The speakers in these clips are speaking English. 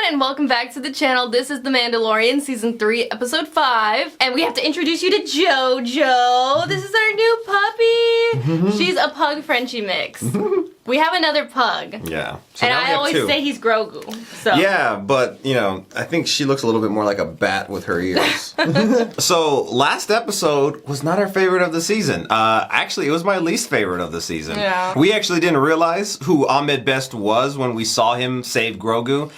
and welcome back to the channel. This is The Mandalorian, Season 3, Episode 5. And we have to introduce you to JoJo. This is our new puppy. She's a pug Frenchie mix. We have another pug. Yeah. So and I always say he's Grogu. So. Yeah, but, you know, I think she looks a little bit more like a bat with her ears. So, last episode was not our favorite of the season. Actually, it was my least favorite of the season. Yeah. We actually didn't realize who Ahmed Best was when we saw him save Grogu.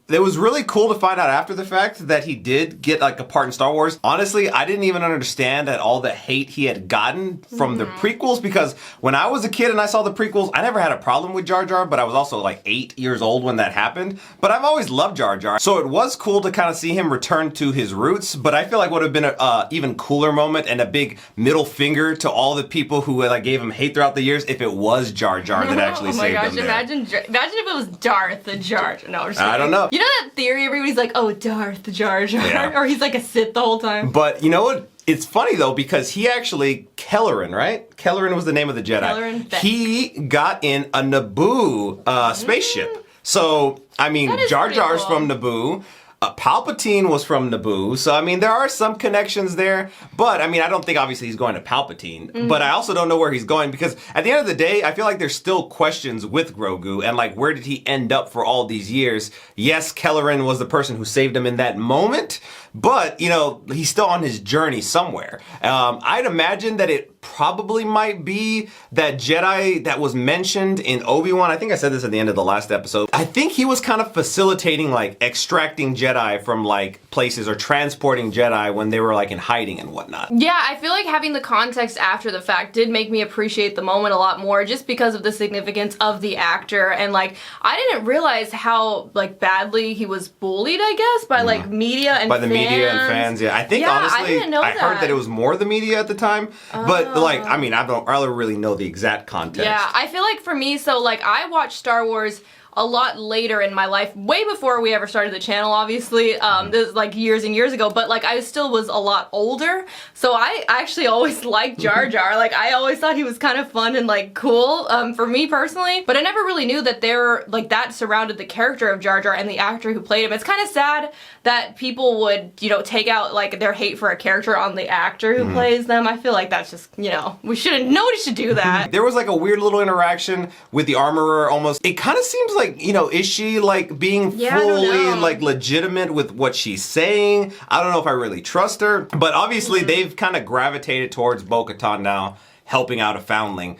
It was really cool to find out after the fact that he did get like a part in Star Wars. Honestly, I didn't even understand that all the hate he had gotten from the prequels, because when I was a kid and I saw the prequels, I never had a problem with Jar Jar, but I was also like 8 years old when that happened. But I've always loved Jar Jar. So it was cool to kind of see him return to his roots, but I feel like would have been a even cooler moment and a big middle finger to all the people who like gave him hate throughout the years if it was Jar Jar that actually saved him. Imagine if it was Darth the Jar Jar. No, I'm just kidding. I don't know. You know that theory everybody's like, oh, Darth Jar Jar? Yeah. Or he's like a Sith the whole time. But you know what? It's funny though, because he actually, Kelleran, right? Kelleran was the name of the Jedi. Kelleran Beck. He got in a Naboo spaceship. So, I mean, Jar Jar's cool. from Naboo. Palpatine was from Naboo, so I mean there are some connections there, but I mean I don't think obviously he's going to Palpatine, but I also don't know where he's going, because at the end of the day I feel like there's still questions with Grogu and like where did he end up for all these years. Yes, Kelleran was the person who saved him in that moment, but you know he's still on his journey somewhere. I'd imagine that it probably might be that Jedi that was mentioned in Obi-Wan. I think I said this at the end of the last episode. I think he was kind of facilitating like extracting Jedi from like places or transporting Jedi when they were like in hiding and whatnot. Yeah, I feel like having the context after the fact did make me appreciate the moment a lot more, just because of the significance of the actor. And like I didn't realize how like badly he was bullied, I guess, by like media and by the media and fans. Yeah, I think honestly I heard that it was more the media at the time, but like I mean I don't really know the exact context. Yeah, I feel like for me, so like I watched Star Wars a lot later in my life, way before we ever started the channel, obviously. This is like years and years ago, but like I still was a lot older, so I actually always liked Jar Jar. Like I always thought he was kind of fun and like cool for me personally, but I never really knew that there like that surrounded the character of Jar Jar and the actor who played him. It's kind of sad that people would, you know, take out like their hate for a character on the actor who plays them. I feel like that's just, you know, nobody should do that. There was like a weird little interaction with the armorer almost. It kind of seems like, you know, is she like being fully like legitimate with what she's saying? I don't know if I really trust her, but obviously they've kind of gravitated towards Bo-Katan now, helping out a foundling,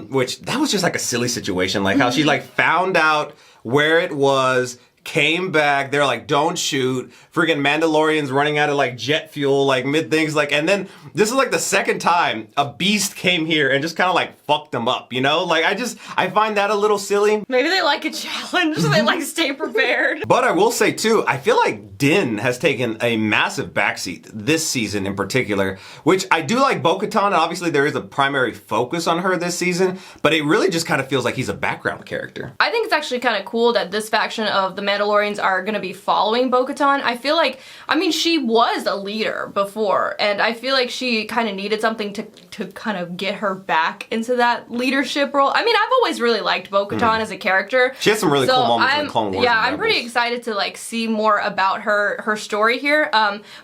which that was just like a silly situation, like how she like found out where it was, came back, they're like, don't shoot, freaking Mandalorian's running out of like jet fuel, like mid things, like, and then this is like the second time a beast came here and just kind of like fucked them up, you know? Like I find that a little silly. Maybe they like a challenge, they like stay prepared. But I will say too, I feel like Din has taken a massive backseat this season in particular, which I do like Bo-Katan, and obviously there is a primary focus on her this season, but it really just kind of feels like he's a background character. I think it's actually kind of cool that this faction of the Mandalorians are going to be following Bo-Katan. I feel like, I mean, she was a leader before, and I feel like she kind of needed something to kind of get her back into that leadership role. I mean, I've always really liked Bo-Katan as a character. She has some really cool moments in the Clone Wars. Yeah, I'm pretty excited to like see more about her story here.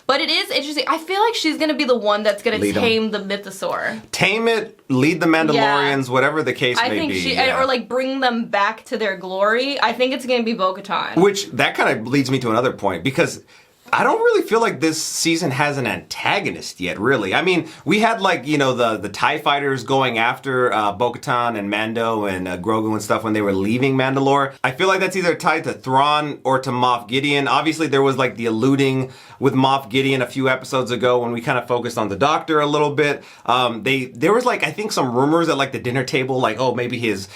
But it is interesting. I feel like she's going to be the one that's going to tame the mythosaur. Tame it, lead the Mandalorians, whatever the case may be. Or like bring them back to their glory. I think it's going to be Bo-Katan. Which, that kind of leads me to another point, because I don't really feel like this season has an antagonist yet, really. I mean, we had like, you know, the TIE fighters going after Bo-Katan and Mando and Grogu and stuff when they were leaving Mandalore. I feel like that's either tied to Thrawn or to Moff Gideon. Obviously, there was like the alluding with Moff Gideon a few episodes ago when we kind of focused on the Doctor a little bit. There was like, I think some rumors at like the dinner table, like, oh, maybe his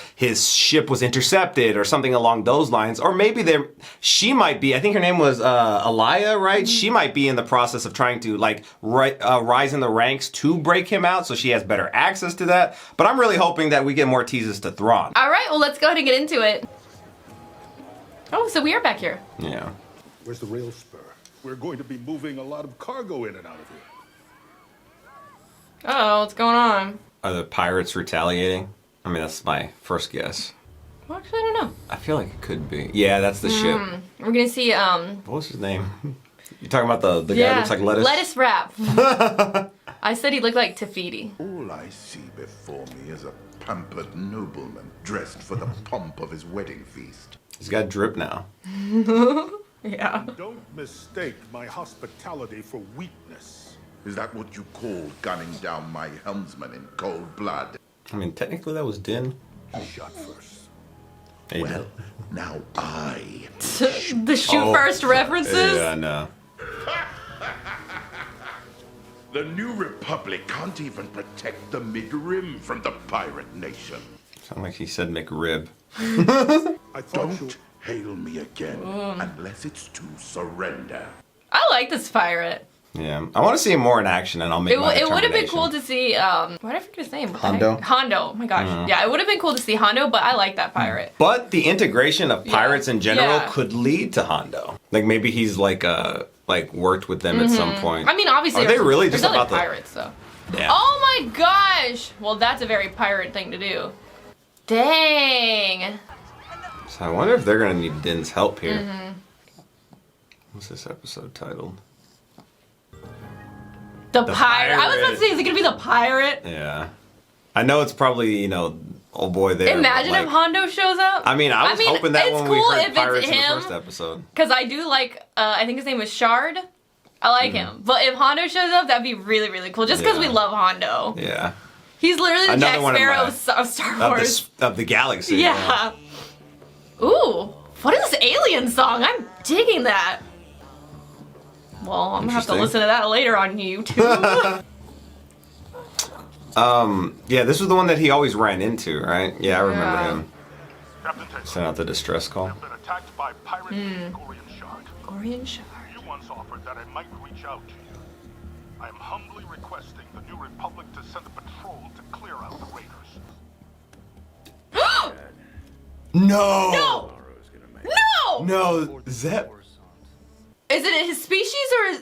ship was intercepted or something along those lines. Or maybe she might be, I think her name was Alaya, right? She might be in the process of trying to like rise in the ranks to break him out, so she has better access to that. But I'm really hoping that we get more teases to Thrawn. All right, well, let's go ahead and get into it. Oh, so we are back here. Yeah. Where's the rail spur? We're going to be moving a lot of cargo in and out of here. Oh, what's going on? Are the pirates retaliating? I mean, that's my first guess. Well, actually, I don't know. I feel like it could be. Yeah, that's the ship. We're gonna see. What was his name? You talking about the guy who looks like lettuce? Lettuce wrap. I said he looked like Tafiti. All I see before me is a pampered nobleman dressed for the pomp of his wedding feast. He's got drip now. Yeah. Don't mistake my hospitality for weakness. Is that what you call gunning down my helmsman in cold blood? I mean, technically that was Din. You shot first. Hey, Well, now I... The shoot first references. Yeah, I know. The New Republic can't even protect the Mid-Rim from the pirate nation. Sound like he said McRib. I thought you... Don't hail me again unless it's to surrender. I like this pirate. Yeah, I want to see him more in action, and I'll make my It would have been determination. cool to see. Why did I forget his name? What the Hondo? heck? Hondo. Oh my gosh. Yeah, it would have been cool to see Hondo, but I like that pirate. But the integration of pirates in general Yeah. could lead to Hondo. Like maybe he's like worked with them at some point. I mean, obviously, Are they there's- really there's just other about the- pirates, though. Yeah. Oh my gosh! Well, that's a very pirate thing to do. Dang. So I wonder if they're gonna need Din's help here. What's this episode titled? The pirate. I was about pirate. to say, is it gonna be the pirate? Yeah, I know it's probably old boy there. but, Imagine like, if Hondo shows up. I mean, I was hoping that it's when we cool heard if it's pirates in the him. first episode. Because I do like, I think his name was Shard. I like him. But if Hondo shows up, that'd be really, really cool. Just because we Yeah. love Hondo. Yeah, He's literally the Another Jack one of Sparrow my- of Star Wars. of the galaxy. Yeah. Ooh. What is this alien song? I'm digging that. Well, I'm gonna have to Interesting. listen to that later on YouTube. Yeah, this was the one that he always ran into, right? Yeah, I remember Yeah. him. Captain Taylor, Sent out the distress call. I've been attacked by pirate Gorian Shard. Gorian Shard. You once offered that I might reach out to you. I am humbly requesting the New Republic to send a patrol to clear out the raiders. No. No! No! No, Zeb. Is it his species or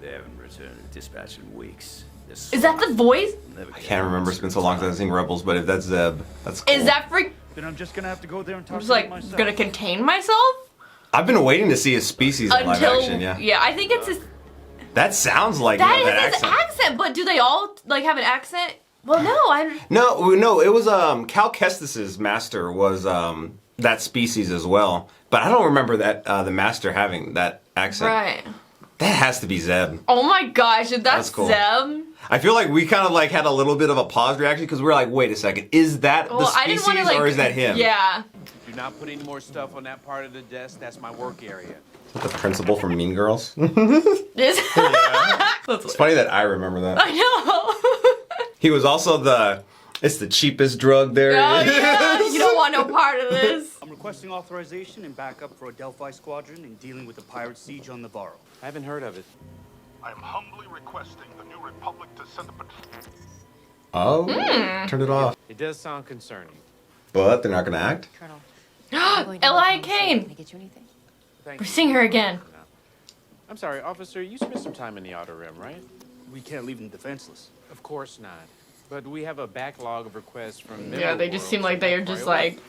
They haven't returned a dispatch in weeks. is that the voice? I can't remember. It's been so long since I've seen Rebels, but if that's Zeb, that's cool. Is that freak? Then I'm just gonna have to go there and talk I'm just to like him myself. gonna contain myself I've been waiting to see his species in live until action. Yeah, I think it's his. that sounds like That you is know, that his accent. accent, but do they all like have an accent? Well, no, I'm. No, it was Cal Kestis's master was that species as well, but I don't remember that the master having that accent. Right. That has to be Zeb. Oh my gosh, if that's cool. Zeb. I feel like we kind of like had a little bit of a pause reaction because we were like, wait a second, is that Well, the I didn't species want to like. or is that him? Yeah. Do not put any more stuff on that part of the desk. That's my work area. The principal from Mean Girls. This. It's funny that I remember that. I know. He was also it's the cheapest drug there Oh is. yeah, you don't want no part of this. I'm requesting authorization and backup for a Delphi squadron in dealing with the pirate siege on Navarro. I haven't heard of it. I am humbly requesting the New Republic to send a patrol. Oh, turn it off. It does sound concerning. But they're not gonna act. Colonel. I'm going to Eli look Kane. Can I get you anything? Thank We're you. seeing her again. I'm sorry, officer. You spent some time in the Outer Rim, right? We can't leave them defenseless. Of course not. But we have a backlog of requests from. Yeah, they just seem like they are just like.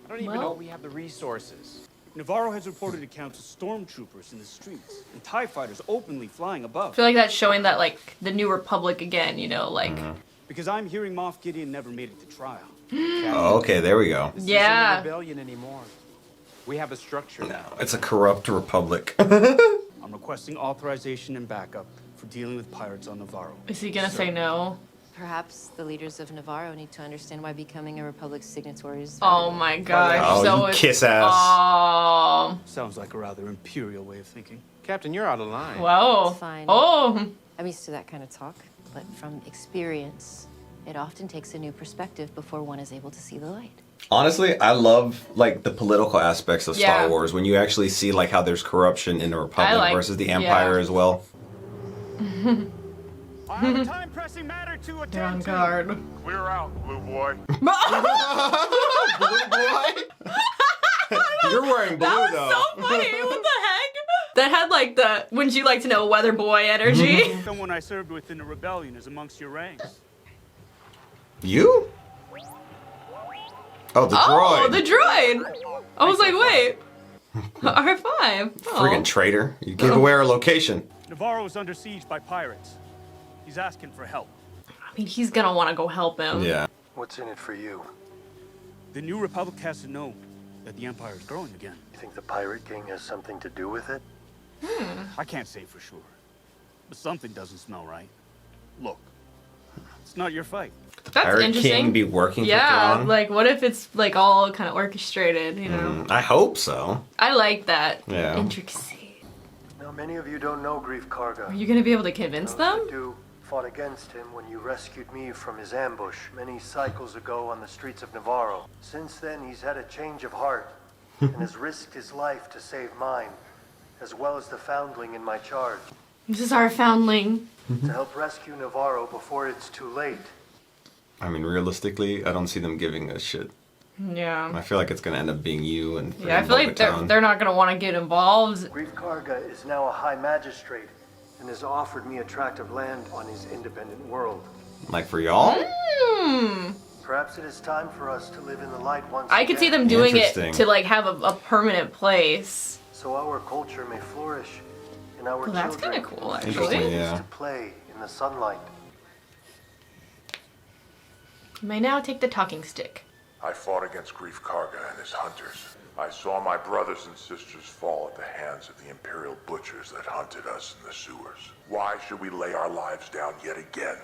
I don't even well. know we have the resources. Navarro has reported accounts of stormtroopers in the streets and TIE fighters openly flying I above. feel like that's showing that like the New Republic again. You know, like. Because I'm hearing Moff Gideon never made it to trial. Oh, okay, there we go. This Yeah. isn't a rebellion anymore. We have a structure now. It's a corrupt republic. I'm requesting authorization and backup for dealing with pirates on Navarro. Is he gonna say no? Perhaps the leaders of Navarro need to understand why becoming a Republic signatory is Oh my gosh. Oh, so you it's- kiss ass. Oh. Sounds like a rather imperial way of thinking. Captain, you're out of line. Whoa. It's fine. Oh. I'm used to that kind of talk, but from experience, it often takes a new perspective before one is able to see the light. Honestly, I love like the political aspects of Yeah. Star Wars when you actually see like how there's corruption in the Republic like- versus the Empire yeah. as well. I have a time-pressing matter to They're on attend to. guard. Clear out, blue boy. Blue boy. You're wearing blue That was though. so funny. What the heck? That had like the wouldn't you like to know weather boy energy? Someone I served with in the rebellion is amongst your ranks. You? Oh, the Oh, droid. the droid! I was like, wait. R5. Oh. Friggin' traitor. You gave away our location. Navarro is under siege by pirates. He's asking for help. I mean, he's gonna want to go help him. Yeah. What's in it for you? The New Republic has to know that the Empire is growing again. You think the Pirate King has something to do with it? I can't say for sure, but something doesn't smell right. Look, it's not your fight. That's Pirate interesting. King be working for Yeah, Thrawn? like what if it's like all kind of orchestrated, you know? I hope so. I like that Yeah. intricacy. Now, many of you don't know Grief Karga. Are you gonna be able to convince Those that them? do fought against him when you rescued me from his ambush many cycles ago on the streets of Navarro. Since then, he's had a change of heart and has risked his life to save mine, as well as the foundling in my charge. This is our foundling. To help rescue Navarro before it's too late. I mean, realistically, I don't see them giving a shit. Yeah. I feel like it's gonna end up being you and Yeah, I feel like Bo-Katan. they're not gonna want to get involved. Grief Karga is now a high magistrate and has offered me a tract of land on his independent world. Like for y'all? Perhaps it is time for us to live in the light once I could see again, them doing it Interesting. to like have a permanent place. so our culture may flourish and our Well, that's children kinda cool, will actually. choose Yeah. to play in the sunlight. You may now take the talking stick. I fought against Grief Karga and his hunters. I saw my brothers and sisters fall at the hands of the Imperial butchers that hunted us in the sewers. Why should we lay our lives down yet again?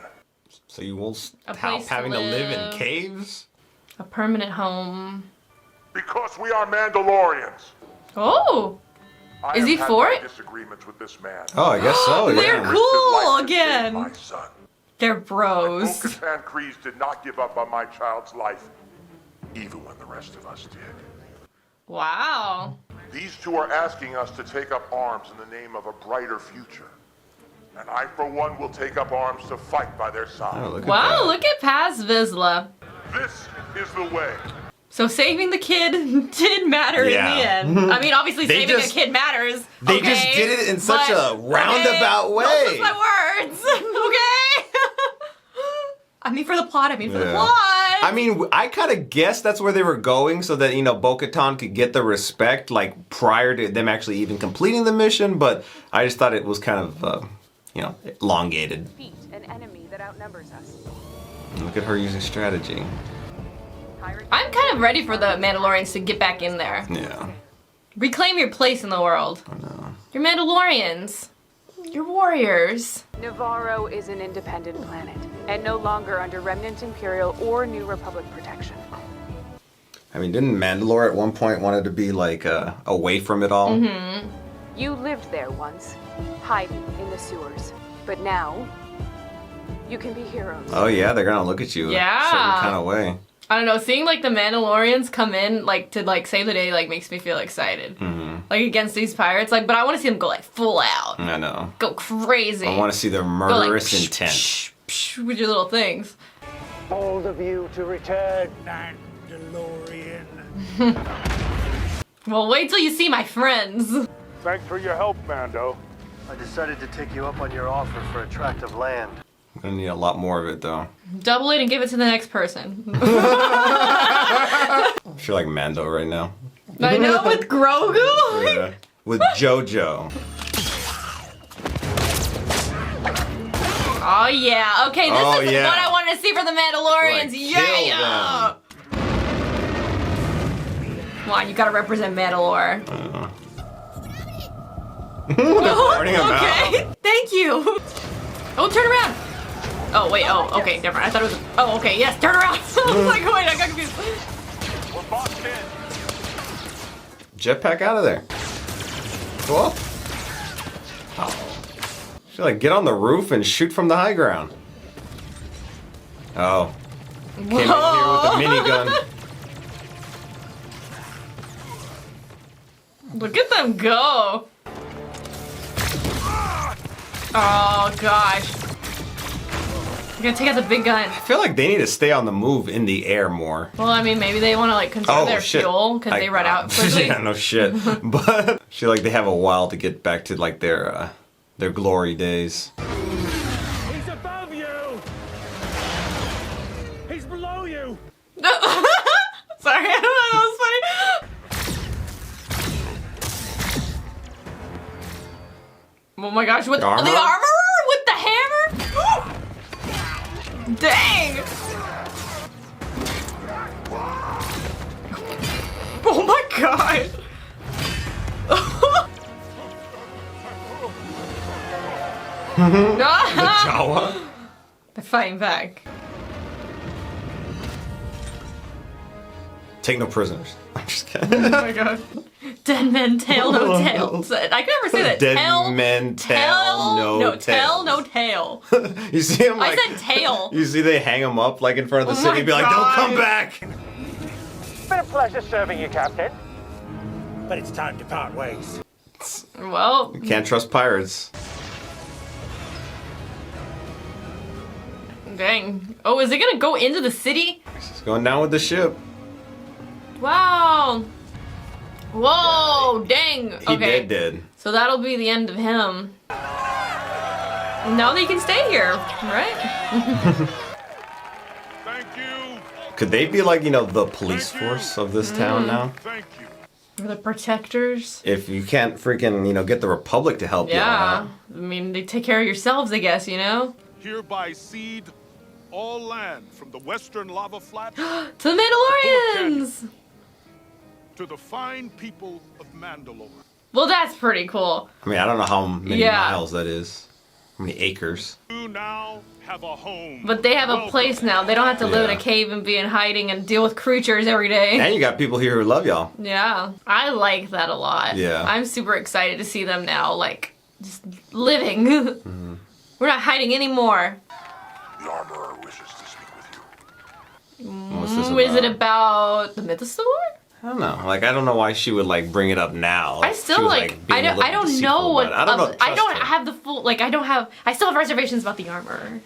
So you won't A stop place to having to live in live. caves? A permanent home. Because we are Mandalorians. Oh! I Is have he had for my it? disagreements with this man. Oh, I guess so, They're yeah. Risked his cool life to save again. My son. They're bros. Bo-Katan Kryze did not give up on my child's life, even when the rest of us did. Wow. These two are asking us to take up arms in the name of a brighter future. And I, for one, will take up arms to fight by their side. Oh, look at Wow, that. look at Paz Vizsla. This is the way. So saving the kid did matter Yeah. in the end. I mean, obviously They saving just- a kid matters. They just okay, did it in such but- a roundabout way. Those are my words. Okay. I mean, for the plot. I mean, for the Yeah. plot. I mean, I kind of guessed that's where they were going so that, you know, Bo-Katan could get the respect, like, prior to them actually even completing the mission, but I just thought it was kind of, you know, elongated. Defeat an enemy that outnumbers us. Look at her using strategy. I'm kind of ready for the Mandalorians to get back in there. Yeah. Reclaim your place in the world. I know. You're Mandalorians. You're warriors. Navarro is an independent planet, and no longer under Remnant Imperial or New Republic protection. I mean, didn't Mandalore at one point wanted to be, like, away from it all? Mm-hmm. You lived there once, hiding in the sewers. But now, you can be heroes. Oh, yeah, they're gonna look at you Yeah. a certain kind of way. I don't know, seeing like the Mandalorians come in like to like save the day like makes me feel excited. Mm-hmm. Like against these pirates, like but I want to see them go like full out. I know. Go crazy. I want to see their Go, like, murderous psh, intent. psh, psh, with your little things. Bold of you to return. Mandalorian. Well, wait till you see my friends. Thanks for your help, Mando. I decided to take you up on your offer for a tract of land. I'm gonna need a lot more of it, though. Double it and give it to the next person. I feel like Mando right now. I know, with Grogu. Yeah. With JoJo. Oh yeah. Okay, this Oh, is yeah. what I wanted to see for the Mandalorians. Like, Yeah. Come on, you gotta represent Mandalore. Burning him out. Okay, thank you. Oh, turn around. Oh, wait, oh, okay, never mind. I thought it was, oh, okay, yes, turn around. I was like, wait, I got confused. We're boxed in. Jetpack out of there. Cool. Oh. I feel like get on the roof and shoot from the high ground. Oh. Came in here with a minigun. Look at them go. Oh, gosh. I'm gonna take out the big gun. I feel like they need to stay on the move in the air more. Well, I mean, maybe they want to, like, conserve their shit. fuel because they run out quickly. Yeah, no shit. But I feel like they have a while to get back to like their glory days. He's above you. He's below you. Sorry. Oh my gosh, with the armorer? armorer? With the hammer? Dang! Oh my god! The Jawa? They're fighting back. Take no prisoners. I'm just kidding. Oh my god. Dead men tell no tales. I can never say that. Dead Tell, men tell no tell tales. no tale. You see him like... I said tail. You see they hang him up like in front of the Oh city my and be like, God. don't come back! Been a pleasure serving you, Captain. But it's time to part ways. Well, You can't trust pirates. dang. Oh, is it gonna go into the city? He's going down with the ship. Wow. Whoa, dang. He Okay. did. So that'll be the end of him. Now they can stay here, right? Thank you. Could they be like, you know, the police force of this town now? Thank you. Or the protectors. If you can't freaking, you know, get the Republic to help you Yeah. out. I mean, they take care of yourselves, I guess, you know? Hereby cede all land from the western lava flats To the Mandalorians! to the fine people of Mandalore. Well, that's pretty cool. I mean, I don't know how many Yeah. miles that is. How many acres? You now have a home. But they have a place now. They don't have to live in a Yeah. cave and be in hiding and deal with creatures every day. And you got people here who love y'all. Yeah. I like that a lot. Yeah. I'm super excited to see them now, like, just living. Mm-hmm. We're not hiding anymore. The armorer wishes to speak with you. What's this Is it about the Mythosaur? I don't know. Like, I don't know why she would like bring it up now. I If still she was, like being a little I don't know deceitful what about it. I don't know. I don't trust her. have the full like I still have reservations about the armor.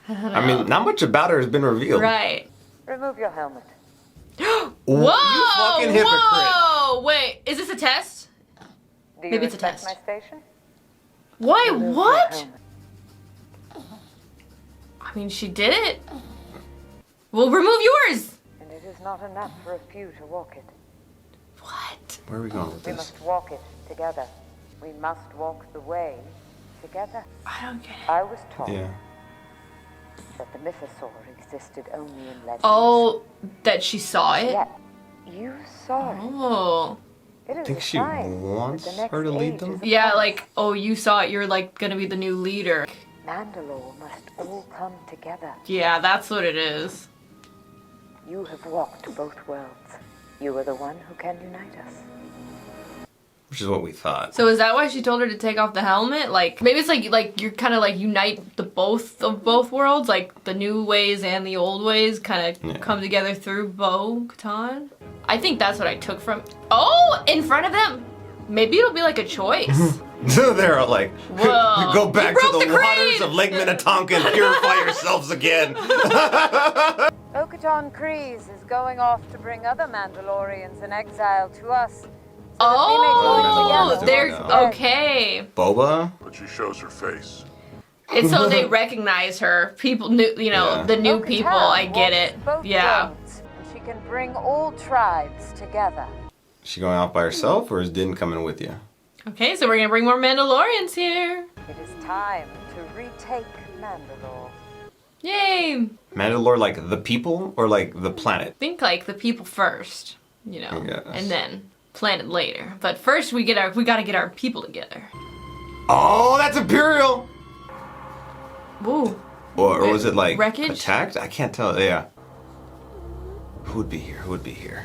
I mean, not much about her has been revealed. Right. Remove your helmet. Whoa! You fucking hypocrite. Whoa! Wait, is this a test? Do you Maybe it's a respect test. my station? Why? Remove your What? helmet. I mean, she did it. Well, remove yours. And it is not enough for a few to walk it. What? Where are we going with We this? must walk it together. We must walk the way together. I don't get it. I was taught Yeah. that the Mythosaur existed only in legends. Oh, that she saw it. Yet, you saw it. Oh. It is Think a she sign wants that the next her to lead age them? is Yeah, upon like, oh, you saw it. You're like gonna be the new leader. us. Mandalore must all come together. Yeah, that's what it is. You have walked both worlds. You are the one who can unite us. Which is what we thought. So is that why she told her to take off the helmet? Like maybe it's like you're kind of like unite the both of both worlds, like the new ways and the old ways kind of come together through Bo-Katan. I think that's what I took from. Oh, in front of them. Maybe it'll be like a choice. They're like, Whoa. go back You to broke the the waters creed! of Lake Minnetonka and purify yourselves again. Bo-Katan Kryze is going off to bring other Mandalorians in exile to us. Oh, together. there's Oh. okay. Boba? But she shows her face. It's so they recognize her. People, new, you know, Yeah. the new Bo-Katan people. I get walks it. both Yeah. roads, and she can bring all tribes together. Is she going off by herself or is Din coming with you? Okay, so we're gonna bring more Mandalorians here. It is time to retake Mandalore. Yay! Mandalore, like the people or like the planet? Think like the people first, you know, Yes. and then planet later. But first we gotta get our people together. Oh, that's Imperial! Woo. Or was it like Wreckage? attacked? I can't tell. Yeah. Who would be here? Who would be here?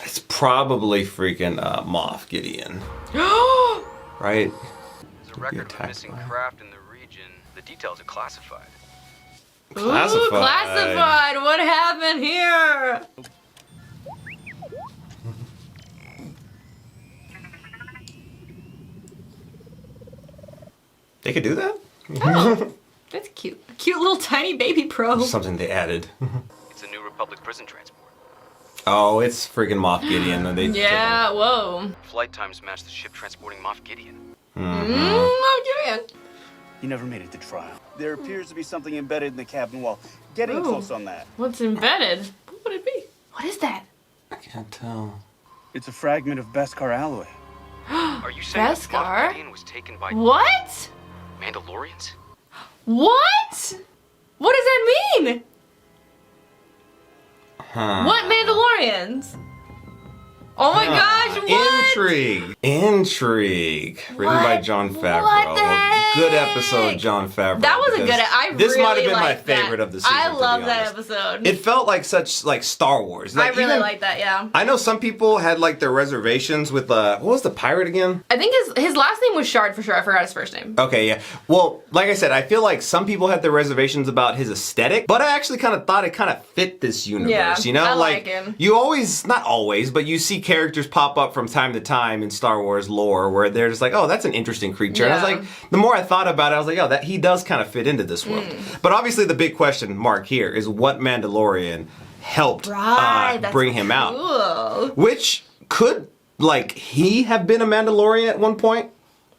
It's probably freaking Moff Gideon, right? There's a record of missing craft in the region. The details are classified. Classified. Ooh, classified. What happened here? They could do that? Oh, that's cute. Cute little tiny baby pro. Something they added. It's a new Republic prison transport. Oh, it's freaking Moff Gideon. And they Yeah, whoa. Flight times match the ship transporting Moff Gideon. You never made it to trial. There appears to be something embedded in the cabin wall. Getting Ooh. close on that. What's embedded? What would it be? What is that? I can't tell. It's a fragment of Beskar alloy. Are you saying that Beskar? Moff Gideon was taken by What? Mandalorians? What? What does that mean? What Mandalorians? Oh my gosh, what? Intrigue. Written by Jon Favreau. What the heck? Good episode, Jon Favreau. That was a good. This really might have been my liked that. favorite of the season. I to love be that honest. episode. It felt like such like Star Wars. I Like, really even- like that. Yeah. I know some people had like their reservations with what was the pirate again? I think his last name was Shard for sure. I forgot his first name. Okay, yeah. Well, like I said, I feel like some people had their reservations about his aesthetic, but I actually kind of thought it kind of fit this universe. Yeah, you know, I like him. You always, not always, but you see characters pop up from time to time in Star Wars lore where they're just like, oh, that's an interesting creature. And I was Yeah. like, the more I thought about it, I was like, oh, that he does kind of fit into this world. But obviously, the big question mark here is what Mandalorian helped That's bring him out, cool. which could like he have been a Mandalorian at one point.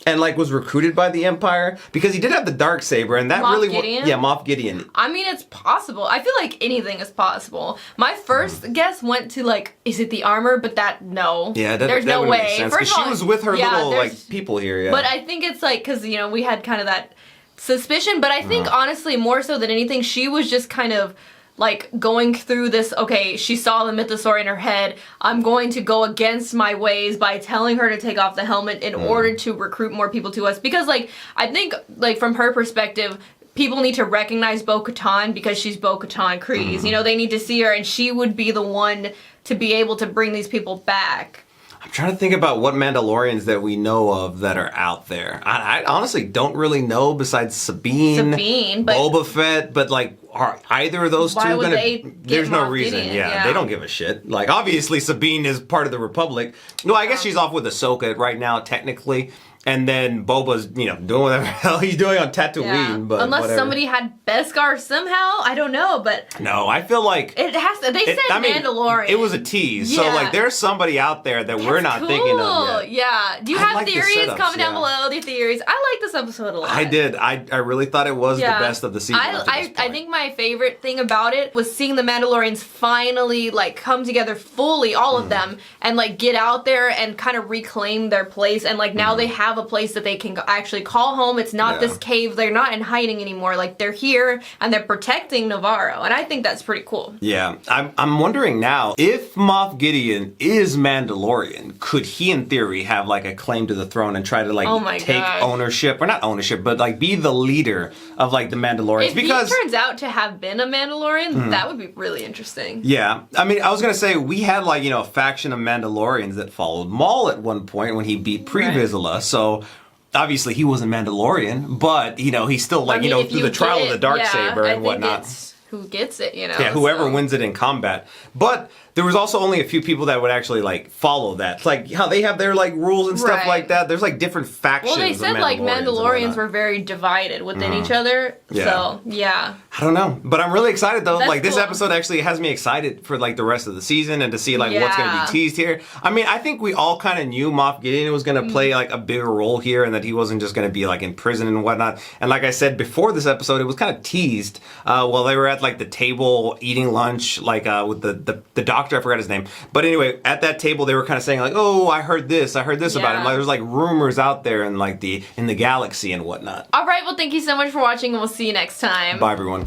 And like was recruited by the Empire because he did have the Darksaber, and that Moff really Gideon? yeah, Moff Gideon. I mean, it's possible. I feel like anything is possible. My first guess went to like, is it the armor? But no. Yeah, there's that no wouldn't make way. sense, First 'cause of all, she was with her yeah, little there's- like people here. Yeah, But I think it's like because we had kind of that suspicion. But I think honestly, more so than anything, she was just kind of like going through this. Okay, she saw the mythosaur in her head. I'm going to go against my ways by telling her to take off the helmet in order to recruit more people to us. Because like I think like from her perspective, people need to recognize Bo-Katan because she's Bo-Katan Kryze. You know, they need to see her, and she would be the one to be able to bring these people back. I'm trying to think about what Mandalorians that we know of that are out there. I honestly don't really know besides Sabine, but Boba Fett, but like are either of those Why two would gonna? they get There's no Moff reason. Gideon? Yeah, they don't give a shit. Like obviously Sabine is part of the Republic. No, I guess she's off with Ahsoka right now technically. And then Boba's, doing whatever the hell he's doing on Tatooine. Yeah. But unless whatever. somebody had Beskar somehow, I don't know, but No, I feel like it has to. They said Mandalorian. It was a tease, so Yeah. like there's somebody out there that we're not cool. thinking of yet. Yeah. Do you I have like the theories? setups, Comment down yeah. below your theories. I like this episode a lot. I did. I really thought it was the best of the season. up to this I think my favorite thing about it was seeing the Mandalorians finally like come together fully, all of them, and like get out there and kind of reclaim their place. And like now they have a place that they can actually call home. It's not this cave. They're not in hiding anymore. Like they're here and they're protecting Navarro. And I think that's pretty cool. Yeah, I'm wondering now if Moff Gideon is Mandalorian, could he in theory have like a claim to the throne and try to like Oh my take gosh. ownership, or not ownership, but like be the leader of like the Mandalorians? If Because he turns out to have been a Mandalorian, that would be really interesting. yeah, I mean, I was gonna say we had like a faction of Mandalorians that followed Maul at one point when he beat Pre Vizsla, so. Obviously, he wasn't Mandalorian, but he's still like I mean, if through you the trial get of the Darksaber I and think whatnot. it's who gets it, Yeah, whoever so. wins it in combat. But there was also only a few people that would actually like follow that. Like how they have their like rules and stuff Right. like that. There's like different factions. Well, they said like and Mandalorians whatnot. were very divided within each other. Yeah. So, yeah. I don't know, but I'm really excited though. That's like this cool. episode actually has me excited for like the rest of the season and to see like what's going to Yeah. be teased here. I mean, I think we all kind of knew Moff Gideon was going to play like a bigger role here, and that he wasn't just going to be like in prison and whatnot. And like I said before this episode, it was kind of teased while they were at like the table eating lunch, like with the doctor. I forgot his name, but anyway, at that table they were kind of saying like, "Oh, I heard this about him." Yeah. Like there's like rumors out there in like in the galaxy and whatnot. All right, well, thank you so much for watching, and we'll see you next time. Bye, everyone.